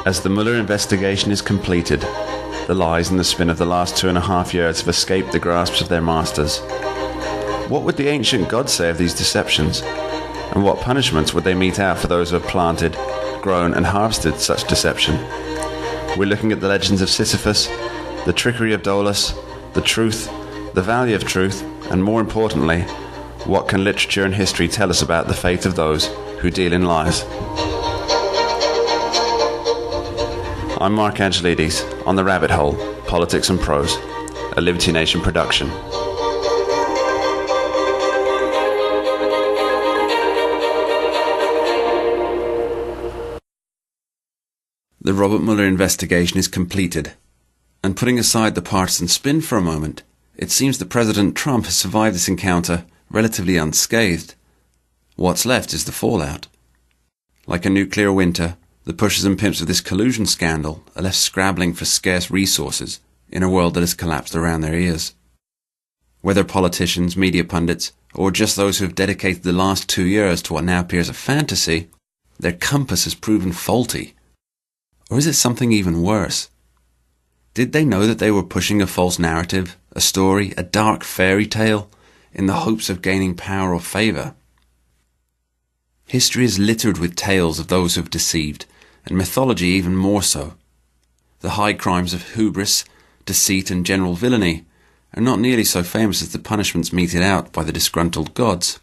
As the Mueller investigation is completed, the lies and the spin of the last 2.5 years have escaped the grasps of their masters. What would the ancient gods say of these deceptions? And what punishments would they mete out for those who have planted, grown and harvested such deception? We're looking at the legends of Sisyphus, the trickery of Dolus, the truth, the value of truth, and more importantly, what can literature and history tell us about the fate of those who deal in lies? I'm Mark Angelides on The Rabbit Hole, Politics and Prose, a Liberty Nation production. The Robert Mueller investigation is completed, and putting aside the partisan spin for a moment, it seems that President Trump has survived this encounter relatively unscathed. What's left is the fallout. Like a nuclear winter, the pushers and pimps of this collusion scandal are left scrabbling for scarce resources in a world that has collapsed around their ears. Whether politicians, media pundits, or just those who have dedicated the last 2 years to what now appears a fantasy, their compass has proven faulty. Or is it something even worse? Did they know that they were pushing a false narrative, a story, a dark fairy tale, in the hopes of gaining power or favour? History is littered with tales of those who have deceived, and mythology even more so. The high crimes of hubris, deceit and general villainy are not nearly so famous as the punishments meted out by the disgruntled gods.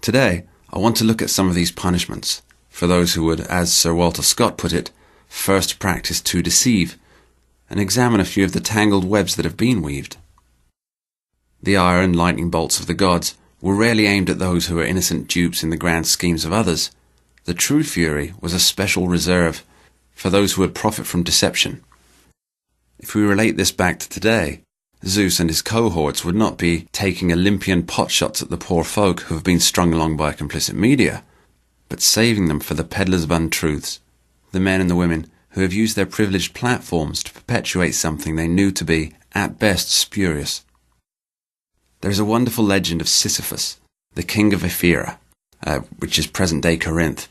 Today, I want to look at some of these punishments, for those who would, as Sir Walter Scott put it, first practice to deceive, and examine a few of the tangled webs that have been weaved. The ire and lightning bolts of the gods were rarely aimed at those who were innocent dupes in the grand schemes of others. The true fury was a special reserve for those who would profit from deception. If we relate this back to today, Zeus and his cohorts would not be taking Olympian potshots at the poor folk who have been strung along by a complicit media, but saving them for the peddlers of untruths, the men and the women who have used their privileged platforms to perpetuate something they knew to be, at best, spurious. There is a wonderful legend of Sisyphus, the king of Ephyra, which is present-day Corinth,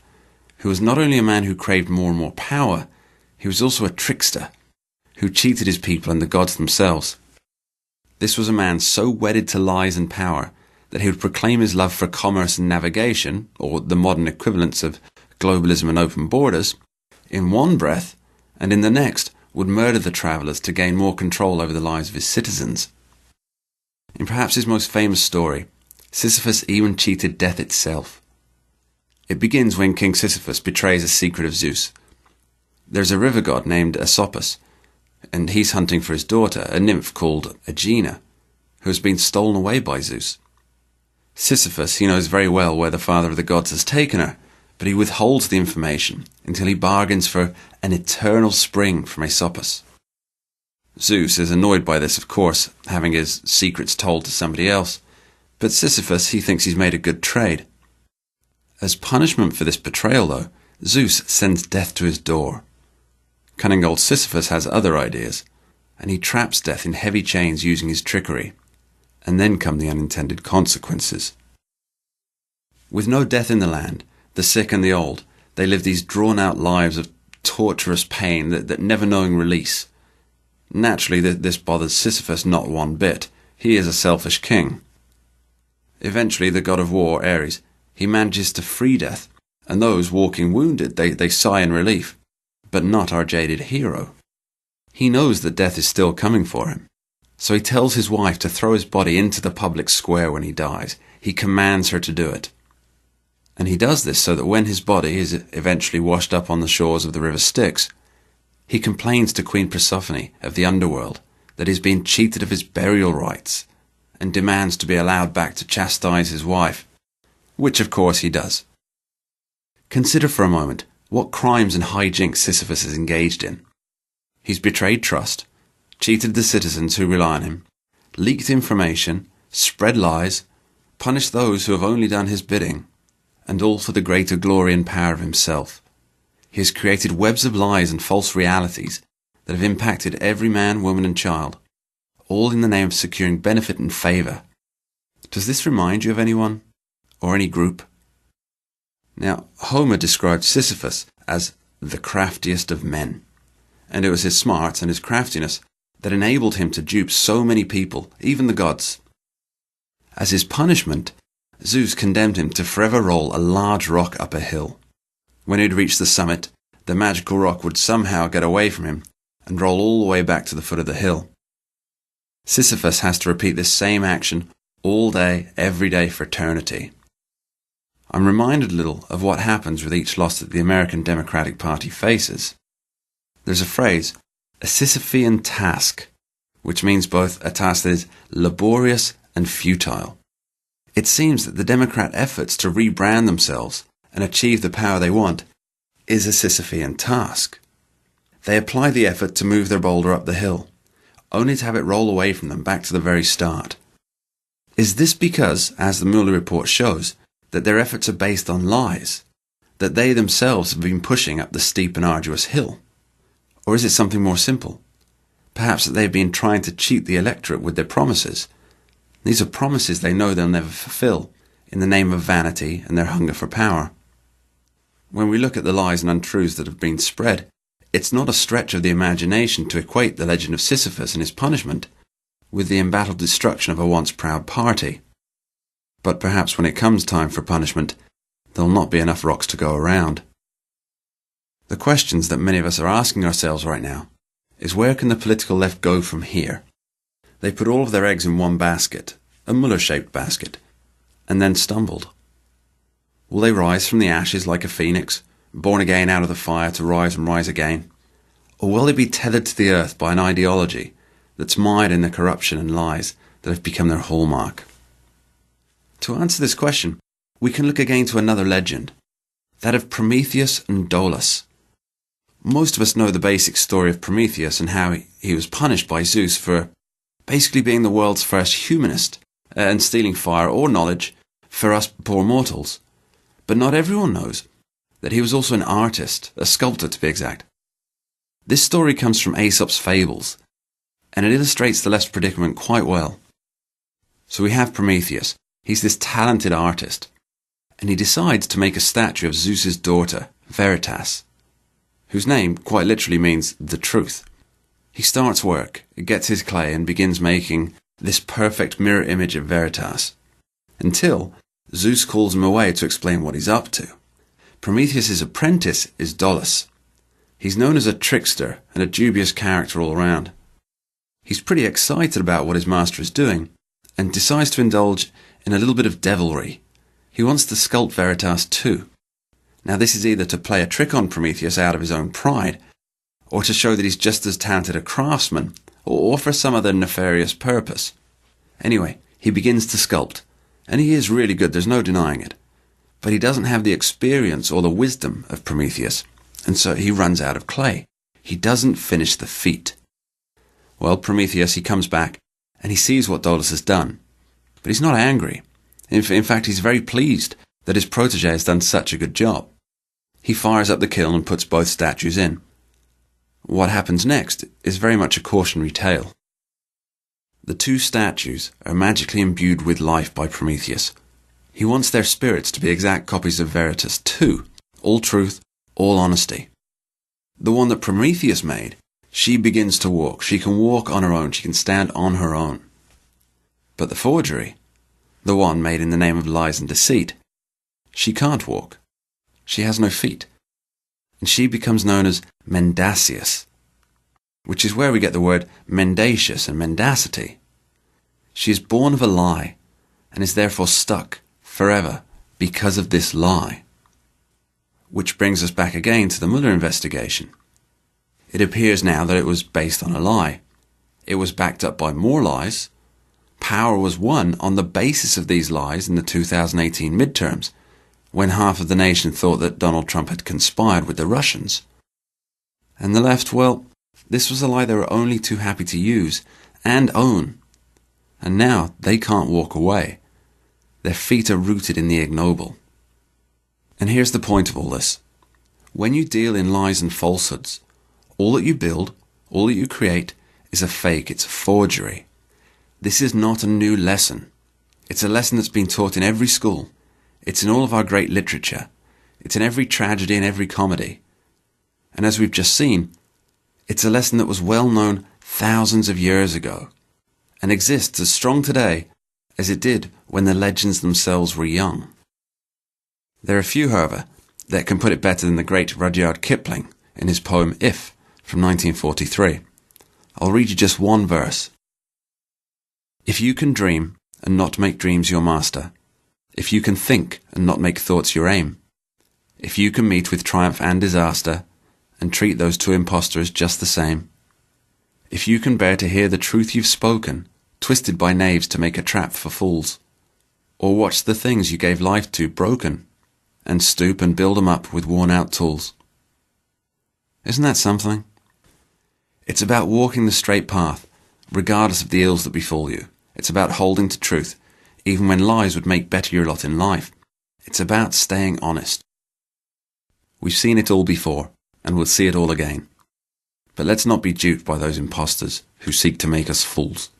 who was not only a man who craved more and more power, he was also a trickster, who cheated his people and the gods themselves. This was a man so wedded to lies and power that he would proclaim his love for commerce and navigation, or the modern equivalents of globalism and open borders, in one breath, and in the next would murder the travellers to gain more control over the lives of his citizens. In perhaps his most famous story, Sisyphus even cheated death itself. It begins when King Sysiphus betrays a secret of Zeus. There's a river god named Sisyphus, and he's hunting for his daughter, a nymph called Aegina, who has been stolen away by Zeus. Sisyphus, he knows very well where the father of the gods has taken her, but he withholds the information until he bargains for an eternal spring from Sisyphus. Zeus is annoyed by this, of course, having his secrets told to somebody else, but Sisyphus, he thinks he's made a good trade. As punishment for this betrayal, though, Zeus sends death to his door. Cunning old Sisyphus has other ideas, and he traps death in heavy chains using his trickery, and then come the unintended consequences. With no death in the land, the sick and the old, they live these drawn-out lives of torturous pain that never knowing release. Naturally, this bothers Sisyphus not one bit. He is a selfish king. Eventually, the god of war, Ares, he manages to free death, and those walking wounded, they sigh in relief, but not our jaded hero. He knows that death is still coming for him, so he tells his wife to throw his body into the public square when he dies. He commands her to do it. And he does this so that when his body is eventually washed up on the shores of the river Styx, he complains to Queen Persephone of the underworld that he has been cheated of his burial rights and demands to be allowed back to chastise his wife, which of course he does. Consider for a moment what crimes and hijinks Sisyphus is engaged in. He's betrayed trust, cheated the citizens who rely on him, leaked information, spread lies, punished those who have only done his bidding, and all for the greater glory and power of himself. He has created webs of lies and false realities that have impacted every man, woman and child, all in the name of securing benefit and favour. Does this remind you of anyone? Or any group? Now, Homer described Sisyphus as the craftiest of men. And it was his smarts and his craftiness that enabled him to dupe so many people, even the gods. As his punishment, Zeus condemned him to forever roll a large rock up a hill. When he'd reached the summit, the magical rock would somehow get away from him and roll all the way back to the foot of the hill. Sisyphus has to repeat this same action all day, every day for eternity. I'm reminded a little of what happens with each loss that the American Democratic Party faces. There's a phrase, a Sisyphean task, which means both a task that is laborious and futile. It seems that the Democrat efforts to rebrand themselves and achieve the power they want is a Sisyphean task. They apply the effort to move their boulder up the hill, only to have it roll away from them back to the very start. Is this because, as the Mueller report shows, that their efforts are based on lies, that they themselves have been pushing up the steep and arduous hill? Or is it something more simple? Perhaps that they've been trying to cheat the electorate with their promises. These are promises they know they'll never fulfill, in the name of vanity and their hunger for power. When we look at the lies and untruths that have been spread, it's not a stretch of the imagination to equate the legend of Sisyphus and his punishment with the embattled destruction of a once proud party. But perhaps when it comes time for punishment, there'll not be enough rocks to go around. The questions that many of us are asking ourselves right now is, where can the political left go from here? They put all of their eggs in one basket, a Mueller-shaped basket, and then stumbled. Will they rise from the ashes like a phoenix, born again out of the fire to rise and rise again? Or will they be tethered to the earth by an ideology that's mired in the corruption and lies that have become their hallmark? To answer this question, we can look again to another legend, that of Prometheus and Dolus. Most of us know the basic story of Prometheus and how he was punished by Zeus for basically being the world's first humanist and stealing fire or knowledge for us poor mortals. But not everyone knows that he was also an artist, a sculptor to be exact. This story comes from Aesop's fables, and it illustrates the left's predicament quite well. So we have Prometheus. He's this talented artist, and he decides to make a statue of Zeus's daughter, Veritas, whose name quite literally means the truth. He starts work, gets his clay, and begins making this perfect mirror image of Veritas, until Zeus calls him away to explain what he's up to. Prometheus' apprentice is Dolus. He's known as a trickster and a dubious character all around. He's pretty excited about what his master is doing, and decides to indulge in a little bit of devilry. He wants to sculpt Veritas too. Now this is either to play a trick on Prometheus out of his own pride, or to show that he's just as talented a craftsman, or for some other nefarious purpose. Anyway, he begins to sculpt, and he is really good, there's no denying it. But he doesn't have the experience or the wisdom of Prometheus, and so he runs out of clay. He doesn't finish the feat. Well, Prometheus, he comes back, and he sees what Dolus has done. But he's not angry. In fact, he's very pleased that his protege has done such a good job. He fires up the kiln and puts both statues in. What happens next is very much a cautionary tale. The two statues are magically imbued with life by Prometheus. He wants their spirits to be exact copies of Veritas too, all truth, all honesty. The one that Prometheus made, she begins to walk. She can walk on her own. She can stand on her own. But the forgery, the one made in the name of lies and deceit, she can't walk. She has no feet. And she becomes known as mendacious, which is where we get the word mendacious and mendacity. She is born of a lie and is therefore stuck forever because of this lie. Which brings us back again to the Mueller investigation. It appears now that it was based on a lie. It was backed up by more lies. Power was won on the basis of these lies in the 2018 midterms, when half of the nation thought that Donald Trump had conspired with the Russians. And the left, well, this was a lie they were only too happy to use and own. And now they can't walk away. Their feet are rooted in the ignoble. And here's the point of all this. When you deal in lies and falsehoods, all that you build, all that you create, is a fake, it's a forgery. This is not a new lesson. It's a lesson that's been taught in every school. It's in all of our great literature. It's in every tragedy and every comedy. And as we've just seen, it's a lesson that was well known thousands of years ago and exists as strong today as it did when the legends themselves were young. There are few, however, that can put it better than the great Rudyard Kipling in his poem If from 1943. I'll read you just one verse. If you can dream and not make dreams your master, if you can think and not make thoughts your aim, if you can meet with triumph and disaster and treat those two impostors just the same, if you can bear to hear the truth you've spoken, twisted by knaves to make a trap for fools, or watch the things you gave life to broken, and stoop and build 'em up with worn-out tools. Isn't that something? It's about walking the straight path, regardless of the ills that befall you. It's about holding to truth, even when lies would make better your lot in life. It's about staying honest. We've seen it all before, and we'll see it all again. But let's not be duped by those impostors who seek to make us fools.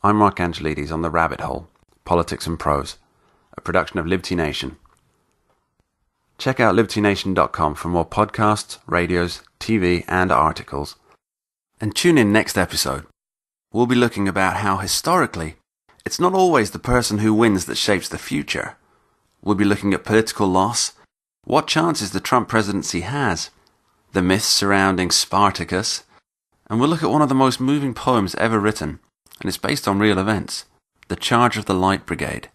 I'm Mark Angelides on The Rabbit Hole, Politics and Prose, a production of Liberty Nation. Check out libertynation.com for more podcasts, radios, TV and articles. And tune in next episode. We'll be looking about how historically, it's not always the person who wins that shapes the future. We'll be looking at political loss, what chances the Trump presidency has, the myths surrounding Spartacus, and we'll look at one of the most moving poems ever written, and it's based on real events, The Charge of the Light Brigade.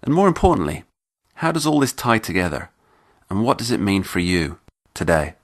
And more importantly, how does all this tie together, and what does it mean for you today?